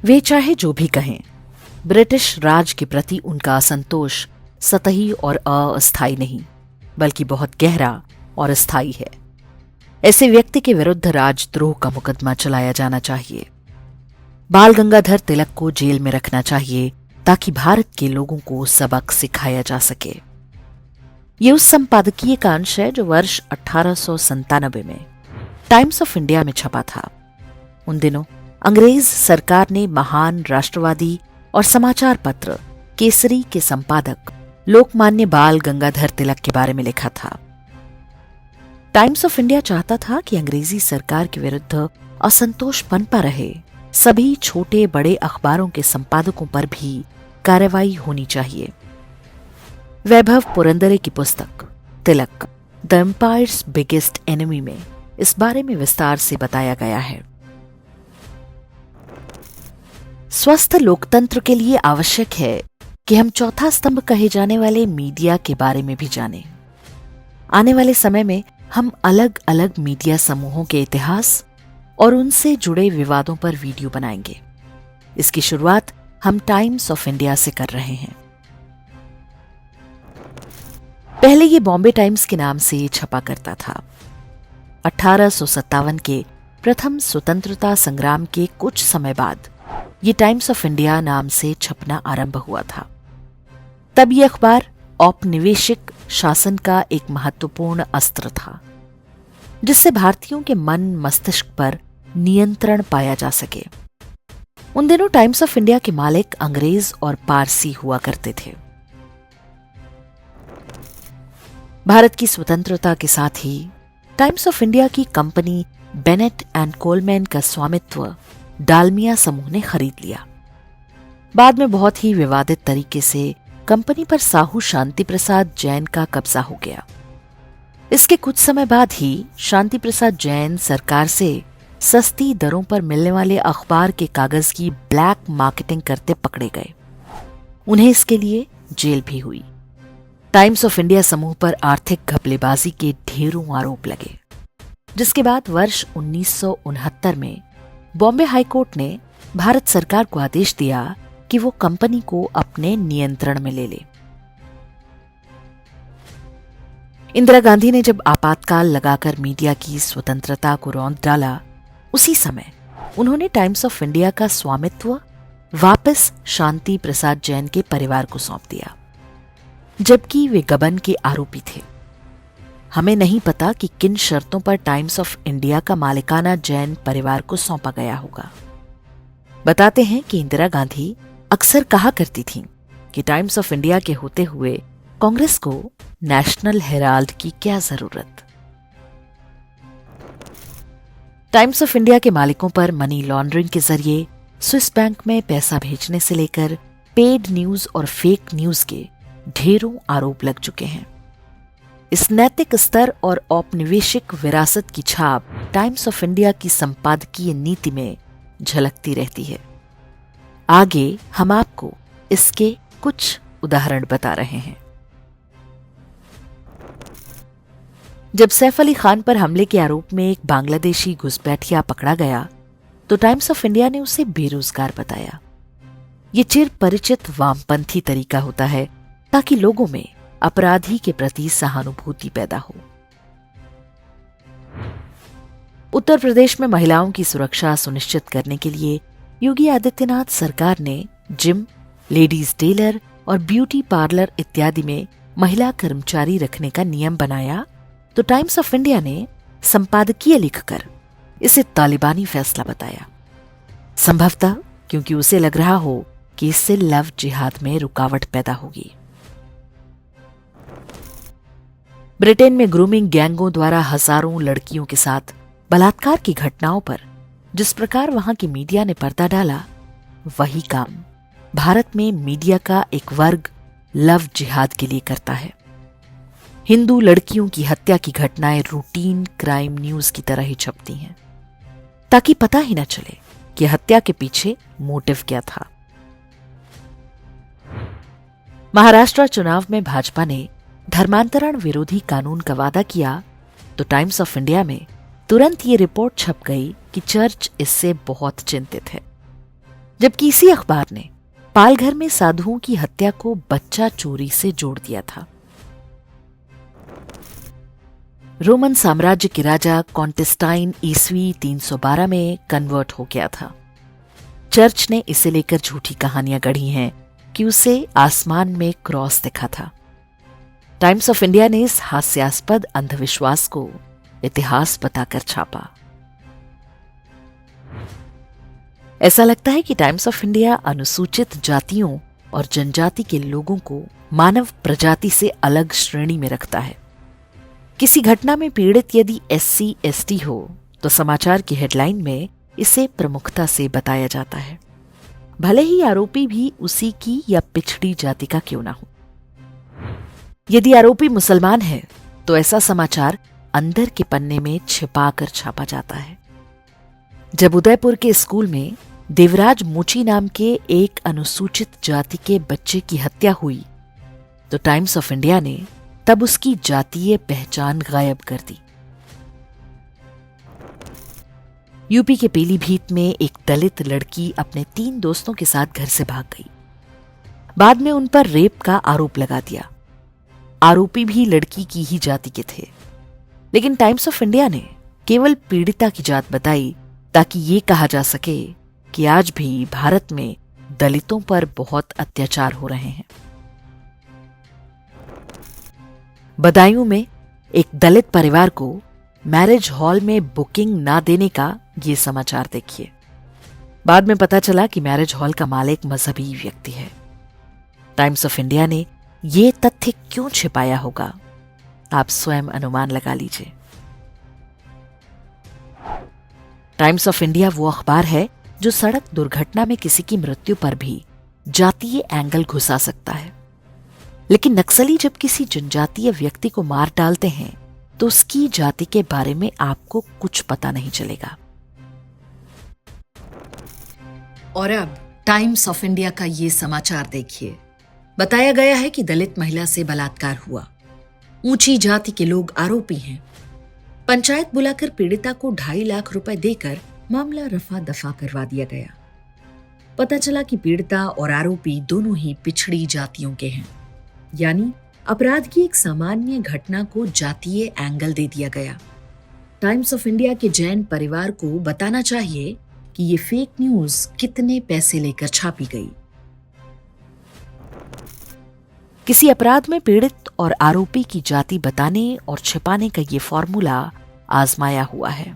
वे चाहे जो भी कहें, ब्रिटिश राज के प्रति उनका असंतोष सतही और अस्थायी नहीं, बल्कि बहुत गहरा और स्थायी है। ऐसे व्यक्ति के विरुद्ध राजद्रोह का मुकदमा चलाया जाना चाहिए। बाल गंगाधर तिलक को जेल में रखना चाहिए ताकि भारत के लोगों को सबक सिखाया जा सके। ये उस संपादकीय का अंश है जो वर्ष 1897 में टाइम्स ऑफ इंडिया में छपा था। उन दिनों अंग्रेज सरकार ने महान राष्ट्रवादी और समाचार पत्र केसरी के संपादक लोकमान्य बाल गंगाधर तिलक के बारे में लिखा था। टाइम्स ऑफ इंडिया चाहता था कि अंग्रेजी सरकार के विरुद्ध असंतोष पनपा रहे सभी छोटे बड़े अखबारों के संपादकों पर भी कार्रवाई होनी चाहिए। वैभव पुरंदरे की पुस्तक तिलक द एम्पायर्स बिगेस्ट एनिमी में इस बारे में विस्तार से बताया गया है। स्वस्थ लोकतंत्र के लिए आवश्यक है कि हम चौथा स्तंभ कहे जाने वाले मीडिया के बारे में भी जानें। आने वाले समय में हम अलग अलग मीडिया समूहों के इतिहास और उनसे जुड़े विवादों पर वीडियो बनाएंगे। इसकी शुरुआत हम टाइम्स ऑफ इंडिया से कर रहे हैं। पहले ये बॉम्बे टाइम्स के नाम से छपा करता था। 1857 के प्रथम स्वतंत्रता संग्राम के कुछ समय बाद ये टाइम्स ऑफ इंडिया नाम से छपना आरंभ हुआ था। तब ये अखबार औपनिवेशिक शासन का एक महत्वपूर्ण अस्त्र था, जिससे भारतीयों के मन मस्तिष्क पर नियंत्रण पाया जा सके। उन दिनों टाइम्स ऑफ इंडिया के मालिक अंग्रेज और पारसी हुआ करते थे। भारत की स्वतंत्रता के साथ ही टाइम्स ऑफ इंडिया की कंपनी बेनेट एंड कोलमैन का स्वामित्व डालमिया समूह ने खरीद लिया। बाद में बहुत ही विवादित तरीके से कंपनी पर साहू शांति प्रसाद जैन का कब्जा हो गया। इसके कुछ समय बाद ही शांति प्रसाद जैन सरकार से सस्ती दरों पर मिलने वाले अखबार के कागज की ब्लैक मार्केटिंग करते पकड़े गए। उन्हें इसके लिए जेल भी हुई। टाइम्स ऑफ इंडिया समूह पर आर्थिक घपलेबाजी के ढेरों आरोप लगे, जिसके बाद वर्ष 1969 में बॉम्बे हाईकोर्ट ने भारत सरकार को आदेश दिया कि वो कंपनी को अपने नियंत्रण में ले ले। इंदिरा गांधी ने जब आपातकाल लगाकर मीडिया की स्वतंत्रता को रौंद डाला, उसी समय उन्होंने टाइम्स ऑफ इंडिया का स्वामित्व वापस शांति प्रसाद जैन के परिवार को सौंप दिया, जबकि वे गबन के आरोपी थे। हमें नहीं पता कि किन शर्तों पर टाइम्स ऑफ इंडिया का मालिकाना जैन परिवार को सौंपा गया होगा। बताते हैं कि इंदिरा गांधी अक्सर कहा करती थीं कि टाइम्स ऑफ इंडिया के होते हुए कांग्रेस को नेशनल हेराल्ड की क्या जरूरत। टाइम्स ऑफ इंडिया के मालिकों पर मनी लॉन्ड्रिंग के जरिए स्विस बैंक में पैसा भेजने से लेकर पेड न्यूज और फेक न्यूज के ढेरों आरोप लग चुके हैं। इस नैतिक स्तर और औपनिवेशिक विरासत की छाप टाइम्स ऑफ इंडिया की संपादकीय नीति में झलकती रहती है। आगे हम आपको इसके कुछ उदाहरण बता रहे हैं। जब सैफ अली खान पर हमले के आरोप में एक बांग्लादेशी घुसपैठिया पकड़ा गया, तो टाइम्स ऑफ इंडिया ने उसे बेरोजगार बताया। ये चिर परिचित वामपंथी तरीका होता है ताकि लोगों में अपराधी के प्रति सहानुभूति पैदा हो। उत्तर प्रदेश में महिलाओं की सुरक्षा सुनिश्चित करने के लिए योगी आदित्यनाथ सरकार ने जिम, लेडीज टेलर और ब्यूटी पार्लर इत्यादि में महिला कर्मचारी रखने का नियम बनाया, तो टाइम्स ऑफ इंडिया ने संपादकीय लिखकर इसे तालिबानी फैसला बताया। संभवतः क्योंकि उसे लग रहा हो कि इससे लव जिहाद में रुकावट पैदा होगी। ब्रिटेन में ग्रूमिंग गैंगों द्वारा हजारों लड़कियों के साथ बलात्कार की घटनाओं पर जिस प्रकार वहां की मीडिया ने पर्दा डाला, वही काम भारत में मीडिया का एक वर्ग लव जिहाद के लिए करता है। हिंदू लड़कियों की हत्या की घटनाएं रूटीन क्राइम न्यूज की तरह ही छपती हैं, ताकि पता ही न चले कि हत्या के पीछे मोटिव क्या था। महाराष्ट्र चुनाव में भाजपा ने धर्मांतरण विरोधी कानून का वादा किया, तो टाइम्स ऑफ इंडिया में तुरंत ये रिपोर्ट छप गई कि चर्च इससे बहुत चिंतित है। जबकि इसी अखबार ने पालघर में साधुओं की हत्या को बच्चा चोरी से जोड़ दिया था। रोमन साम्राज्य के राजा कॉन्टेस्टाइन ईस्वी 312 में कन्वर्ट हो गया था। चर्च ने इसे लेकर झूठी कहानियां गढ़ी हैं कि उसे आसमान में क्रॉस दिखा था। टाइम्स ऑफ इंडिया ने इस हास्यास्पद अंधविश्वास को इतिहास बताकर छापा। ऐसा लगता है कि टाइम्स ऑफ इंडिया अनुसूचित जातियों और जनजाति के लोगों को मानव प्रजाति से अलग श्रेणी में रखता है। किसी घटना में पीड़ित यदि SC ST हो तो समाचार की हेडलाइन में इसे प्रमुखता से बताया जाता है, भले ही आरोपी भी उसी की या पिछड़ी जाति का क्यों ना हो। यदि आरोपी मुसलमान है तो ऐसा समाचार अंदर के पन्ने में छिपाकर छापा जाता है। जब उदयपुर के स्कूल में देवराज मोची नाम के एक अनुसूचित जाति के बच्चे की हत्या हुई तो टाइम्स ऑफ इंडिया ने तब उसकी जातीय पहचान गायब कर दी। यूपी के पीलीभीत में एक दलित लड़की अपने 3 दोस्तों के साथ घर से भाग गई। बाद में उन पर रेप का आरोप लगा दिया। आरोपी भी लड़की की ही जाति के थे, लेकिन टाइम्स ऑफ इंडिया ने केवल पीड़िता की जात बताई ताकि ये कहा जा सके कि आज भी भारत में दलितों पर बहुत अत्याचार हो रहे हैं। बदायूं में एक दलित परिवार को मैरिज हॉल में बुकिंग ना देने का ये समाचार देखिए। बाद में पता चला कि मैरिज हॉल का मालिक मजहबी व्यक्ति है। टाइम्स ऑफ इंडिया ने ये तथ्य क्यों छिपाया होगा, आप स्वयं अनुमान लगा लीजिए। टाइम्स ऑफ इंडिया वो अखबार है जो सड़क दुर्घटना में किसी की मृत्यु पर भी जातीय एंगल घुसा सकता है, लेकिन नक्सली जब किसी जनजातीय व्यक्ति को मार डालते हैं तो उसकी जाति के बारे में आपको कुछ पता नहीं चलेगा। और अब टाइम्स ऑफ इंडिया का ये समाचार देखिए। बताया गया है कि दलित महिला से बलात्कार हुआ। ऊंची जाति के लोग आरोपी हैं। पंचायत बुलाकर पीड़िता को 2.5 लाख रुपए देकर मामला रफा दफा करवा दिया गया। पता चला कि पीड़िता और आरोपी दोनों ही पिछड़ी जातियों के हैं, यानी अपराध की एक सामान्य घटना को जातीय एंगल दे दिया गया। टाइम्स ऑफ इंडिया के जैन परिवार को बताना चाहिए कि ये फेक न्यूज कितने पैसे लेकर छापी गई। किसी अपराध में पीड़ित और आरोपी की जाति बताने और छिपाने का ये फॉर्मूला आजमाया हुआ है।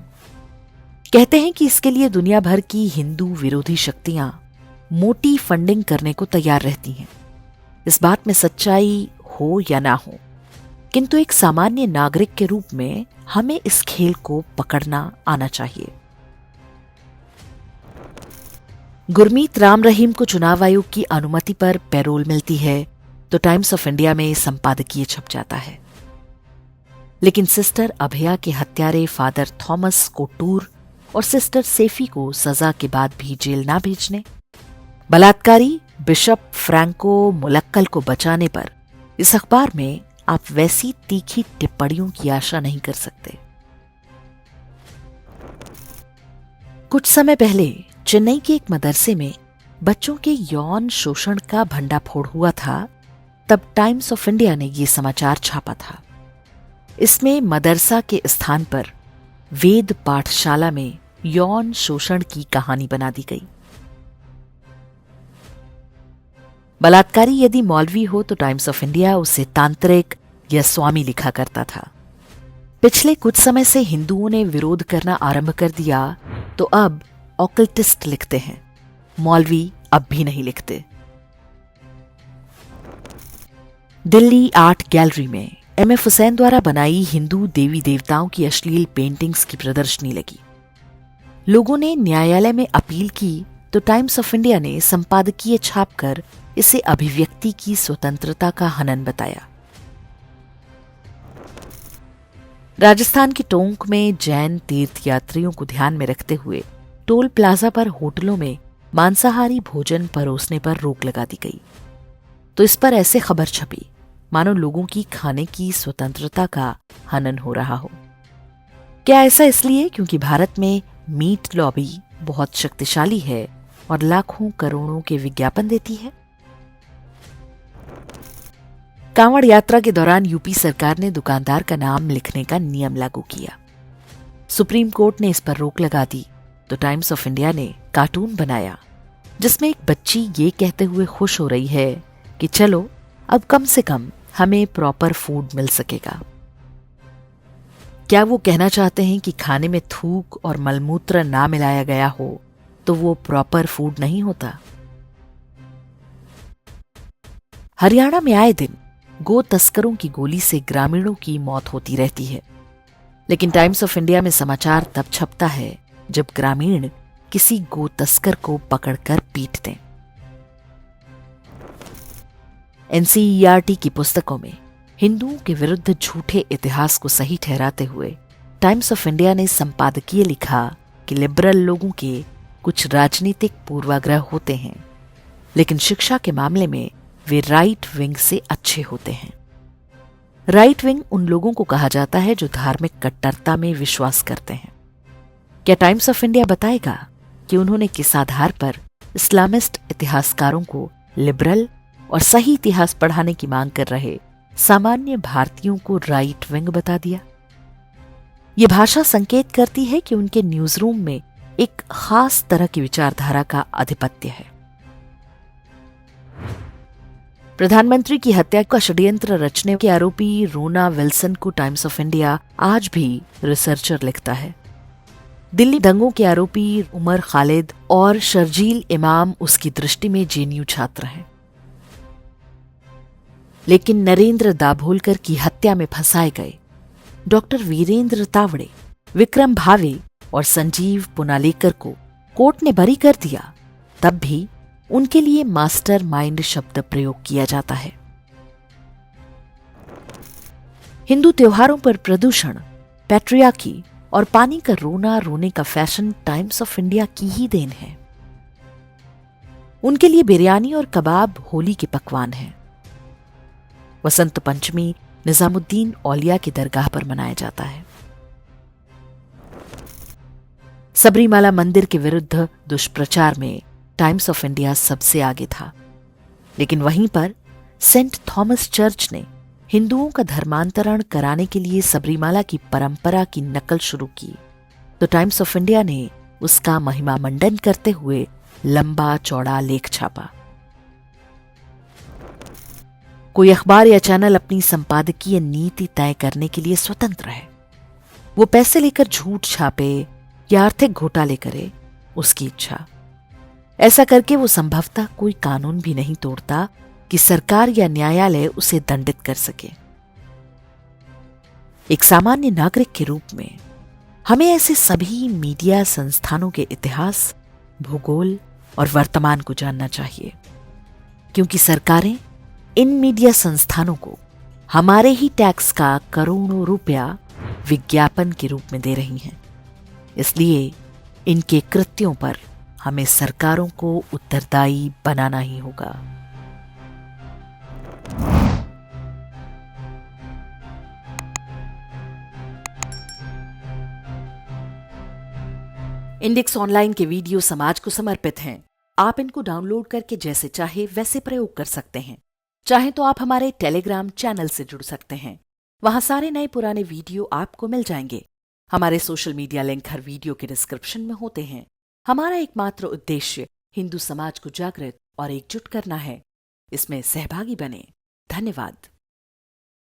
कहते हैं कि इसके लिए दुनिया भर की हिंदू विरोधी शक्तियां मोटी फंडिंग करने को तैयार रहती हैं। इस बात में सच्चाई हो या ना हो, किंतु एक सामान्य नागरिक के रूप में हमें इस खेल को पकड़ना आना चाहिए। गुरमीत राम रहीम को चुनाव आयोग की अनुमति पर पैरोल मिलती है तो टाइम्स ऑफ इंडिया में संपादकीय छप जाता है, लेकिन सिस्टर अभया के हत्यारे फादर थॉमस कोटूर और सिस्टर सेफी को सजा के बाद भी जेल ना भेजने, बलात्कारी बिशप फ्रैंको मुलक्कल को बचाने पर इस अखबार में आप वैसी तीखी टिप्पणियों की आशा नहीं कर सकते। कुछ समय पहले चेन्नई के एक मदरसे में बच्चों के यौन शोषण का भंडाफोड़ हुआ था, तब टाइम्स ऑफ इंडिया ने यह समाचार छापा था। इसमें मदरसा के स्थान पर वेद पाठशाला में यौन शोषण की कहानी बना दी गई। बलात्कारी यदि मौलवी हो तो टाइम्स ऑफ इंडिया उसे तांत्रिक या स्वामी लिखा करता था। पिछले कुछ समय से हिंदुओं ने विरोध करना आरंभ कर दिया तो अब ऑकल्टिस्ट लिखते हैं, मौलवी अब भी नहीं लिखते। दिल्ली आर्ट गैलरी में MF हुसैन द्वारा बनाई हिंदू देवी देवताओं की अश्लील पेंटिंग्स की प्रदर्शनी लगी। लोगों ने न्यायालय में अपील की तो टाइम्स ऑफ इंडिया ने संपादकीय छापकर इसे अभिव्यक्ति की स्वतंत्रता का हनन बताया। राजस्थान के टोंक में जैन तीर्थयात्रियों को ध्यान में रखते हुए टोल प्लाजा पर होटलों में मांसाहारी भोजन परोसने पर रोक लगा दी गई, तो इस पर ऐसे खबर छपी मानो लोगों की खाने की स्वतंत्रता का हनन हो रहा हो। क्या ऐसा इसलिए क्योंकि भारत में मीट लॉबी बहुत शक्तिशाली है और लाखों करोड़ों के विज्ञापन देती है। कांवड़ यात्रा के दौरान यूपी सरकार ने दुकानदार का नाम लिखने का नियम लागू किया। सुप्रीम कोर्ट ने इस पर रोक लगा दी तो टाइम्स ऑफ इंडिया ने कार्टून बनाया जिसमें एक बच्ची ये कहते हुए खुश हो रही है कि चलो अब कम से कम हमें प्रॉपर फूड मिल सकेगा। क्या वो कहना चाहते हैं कि खाने में थूक और मलमूत्र ना मिलाया गया हो तो वो प्रॉपर फूड नहीं होता? हरियाणा में आए दिन गो तस्करों की गोली से ग्रामीणों की मौत होती रहती है, लेकिन टाइम्स ऑफ इंडिया में समाचार तब छपता है जब ग्रामीण किसी गो तस्कर को पकड़कर पीट दें। एनसीईआरटी की पुस्तकों में हिंदुओं के विरुद्ध झूठे इतिहास को सही ठहराते हुए टाइम्स ऑफ इंडिया ने संपादकीय लिखा कि लिबरल लोगों के कुछ राजनीतिक पूर्वाग्रह होते हैं, लेकिन शिक्षा के मामले में वे राइट विंग से अच्छे होते हैं। राइट विंग उन लोगों को कहा जाता है जो धार्मिक कट्टरता में विश्वास करते हैं। क्या टाइम्स ऑफ इंडिया बताएगा कि उन्होंने किस आधार पर इस्लामिस्ट इतिहासकारों को लिबरल और सही इतिहास पढ़ाने की मांग कर रहे सामान्य भारतीयों को राइट विंग बता दिया? यह भाषा संकेत करती है कि उनके न्यूज रूम में एक खास तरह की विचारधारा का आधिपत्य है। प्रधानमंत्री की हत्या का षड्यंत्र रचने के आरोपी रोना विल्सन को टाइम्स ऑफ इंडिया आज भी रिसर्चर लिखता है। दिल्ली दंगों के आरोपी उमर खालिद और शर्जील इमाम उसकी दृष्टि में जेएनयू छात्र हैं, लेकिन नरेंद्र दाभोलकर की हत्या में फंसाए गए डॉक्टर वीरेंद्र तावड़े, विक्रम भावे और संजीव पुनालेकर को कोर्ट ने बरी कर दिया, तब भी उनके लिए मास्टर माइंड शब्द प्रयोग किया जाता है। हिंदू त्योहारों पर प्रदूषण, पैट्रियार्की और पानी का रोना रोने का फैशन टाइम्स ऑफ इंडिया की ही देन है। उनके लिए बिरयानी और कबाब होली के पकवान हैं। वसंत पंचमी निजामुद्दीन औलिया की दरगाह पर मनाया जाता है। सबरीमाला मंदिर के विरुद्ध दुष्प्रचार में टाइम्स ऑफ इंडिया सबसे आगे था, लेकिन वहीं पर सेंट थॉमस चर्च ने हिंदुओं का धर्मांतरण कराने के लिए सबरीमाला की परंपरा की नकल शुरू की तो टाइम्स ऑफ इंडिया ने उसका महिमा मंडन करते हुए लंबा चौड़ा लेख छापा। कोई अखबार या चैनल अपनी संपादकीय नीति तय करने के लिए स्वतंत्र है। वो पैसे लेकर झूठ छापे या आर्थिक घोटाले करे, उसकी इच्छा। ऐसा करके वो संभवतः कोई कानून भी नहीं तोड़ता कि सरकार या न्यायालय उसे दंडित कर सके। एक सामान्य नागरिक के रूप में हमें ऐसे सभी मीडिया संस्थानों के इतिहास, भूगोल और वर्तमान को जानना चाहिए, क्योंकि सरकारें इन मीडिया संस्थानों को हमारे ही टैक्स का करोड़ों रुपया विज्ञापन के रूप में दे रही हैं। इसलिए इनके कृत्यों पर हमें सरकारों को उत्तरदायी बनाना ही होगा। इंडेक्स ऑनलाइन के वीडियो समाज को समर्पित हैं। आप इनको डाउनलोड करके जैसे चाहे वैसे प्रयोग कर सकते हैं। चाहे तो आप हमारे टेलीग्राम चैनल से जुड़ सकते हैं, वहां सारे नए पुराने वीडियो आपको मिल जाएंगे। हमारे सोशल मीडिया लिंक हर वीडियो के डिस्क्रिप्शन में होते हैं। हमारा एकमात्र उद्देश्य हिंदू समाज को जागृत और एकजुट करना है। इसमें सहभागी बने। धन्यवाद।